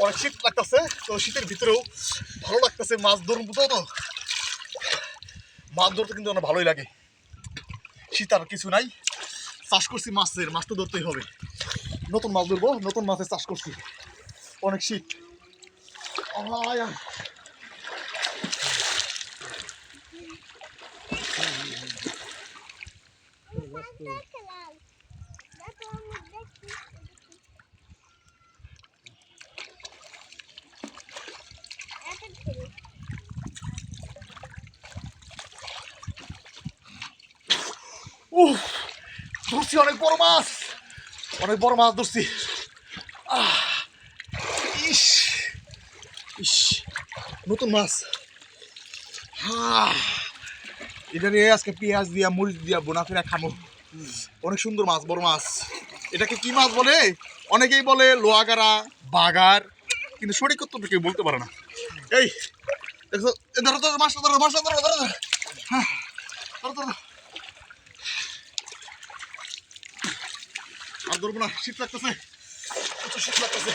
অনেক শীত লাগতেছে, তো শীতের ভিতরেও ভালো লাগতেছে। মাছ ধরবো তো মাছ ধরতে কিন্তু অনেক ভালোই লাগে। শীত আর কিছু নাই, চাষ করছি মাছের, মাছ তো ধরতেই হবে। নতুন মাছ ধরবো, নতুন মাছের চাষ করছি। অনেক শীত। ধরছি অনেক বড় মাছ, অনেক বড় মাছ ধরছি। ইস ইস, নতুন মাছ। এটা নিয়ে আজকে পেঁয়াজ দিয়া মরিচ দিয়া বোনা ফেরা খাবো। অনেক সুন্দর মাছ, বড় মাছ। এটাকে কি মাছ বলে? অনেকেই বলে লোহাগাড়া, বাগার, কিন্তু সঠিক উত্তরটা কেউ বলতে পারে না। এই দেখো, ধরো ধরো মাছটা, ধরো মাছটা, ধরো ধরো ধরো। হ্যাঁ, ধরো ধরো। আর ধরবো না, শীত লাগতেছে, প্রচুর শীত লাগতেছে।